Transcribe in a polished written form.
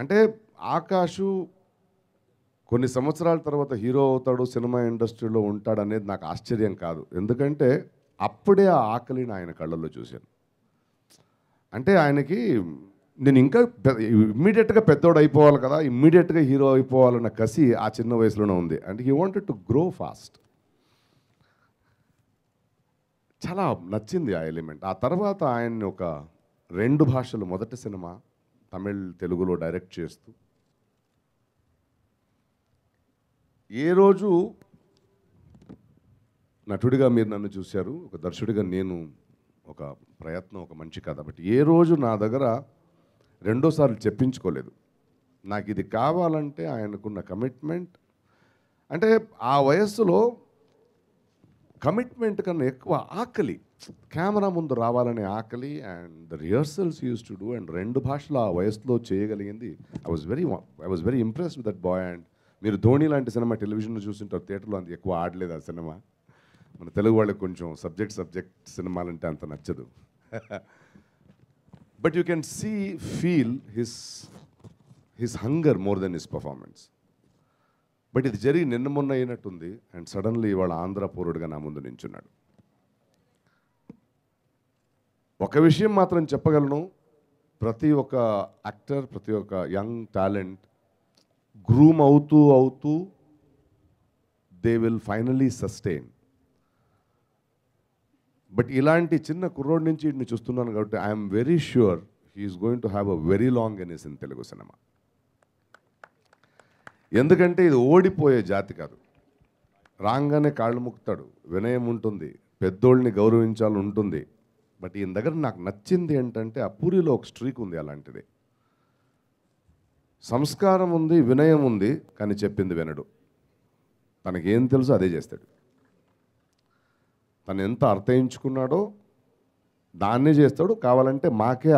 అంటే ఆకాషు కొన్ని సంవత్సరాల తర్వాత హీరో అవుతాడు, సినిమా ఇండస్ట్రీలో ఉంటాడనేది నాకు ఆశ్చర్యం కాదు. ఎందుకంటే అప్పుడే ఆ ఆకలిని ఆయన కళ్ళల్లో చూశాను. అంటే ఆయనకి నేను ఇంకా ఇమ్మీడియట్‌గా పెద్దోడు అయిపోవాలి కదా! ఇమ్మీడియట్‌గా హీరో అయిపోవాలన్న కసి ఆ చిన్న వయసులోనే ఉంది. అంటే he wanted to grow fast. చాలా నచ్చింది ఆ ఎలిమెంట్. ఆ తర్వాత ఆయన్ని ఒక 2 భాషలు మొదటి సినిమా తమిళ్, తెలుగులో డైరెక్ట్ చేస్తూ ఏ రోజు నటుడిగా మీరు నన్ను చూశారు. ఒక దర్శకుడిగా నేను ఒక ప్రయత్నం, ఒక మంచి కథ. బట్ ఏ రోజు నా దగ్గర రెండోసార్లు చెప్పించుకోలేదు. నాకిది కావాలంటే ఆయనకున్న కమిట్మెంట్ అంటే ఆ వయస్సులో కమిట్మెంట్ కన్నా ఎక్కువ ఆకలి. కెమెరా ముందు రావాలనే ఆకలి and the rehearsals used to do and 2 భాషలు ఆ వయసులో చేయగలిగింది. I was very impressed with that boy. And మీరు 'ధోని' లాంటి సినిమా టెలివిజన్‌లో చూసుంటారు. థియేటర్‌లో అంత ఎక్కువ ఆడలేదు ఆ సినిమా. మన తెలుగు వాళ్ళకి కొంచెం సబ్జెక్ట్ సినిమాలంటే అంత నచ్చదు. But you can feel his hunger more than his performance. But ఇది జరిగి నిన్న మొన్న అయినట్టుంది. అండ్ సడన్లీ ఇవాళ ఆంధ్ర పౌరుడిగా నా ముందు నించున్నాడు. ఒక విషయం మాత్రం చెప్పగలను. ప్రతి ఒక్క యాక్టర్, ప్రతి ఒక్క యంగ్ టాలెంట్ గ్రూమ్ అవుతూ they will finally sustain. But ఇలాంటి చిన్న కుర్రోడి నుంచి వీడిని చూస్తున్నాను కాబట్టి I'm very sure he's going to have a very long innings in Telugu cinema. ఎందుకంటే ఇది ఓడిపోయే జాతి కాదు. రాగానే కాళ్ళు ముక్కుతాడు, వినయం ఉంటుంది, పెద్దోళ్ళని గౌరవించాలని ఉంటుంది. బట్ ఈయన దగ్గర నాకు నచ్చింది ఏంటంటే ఆ పూరిలో ఒక స్ట్రీక్ ఉంది అలాంటిది. సంస్కారం ఉంది, వినయం ఉంది, కానీ చెప్పింది వినడు. తనకేం తెలుసో అదే చేస్తాడు. తను ఎంత అర్థయించుకున్నాడో దాన్నే చేస్తాడు. కావాలంటే మాకే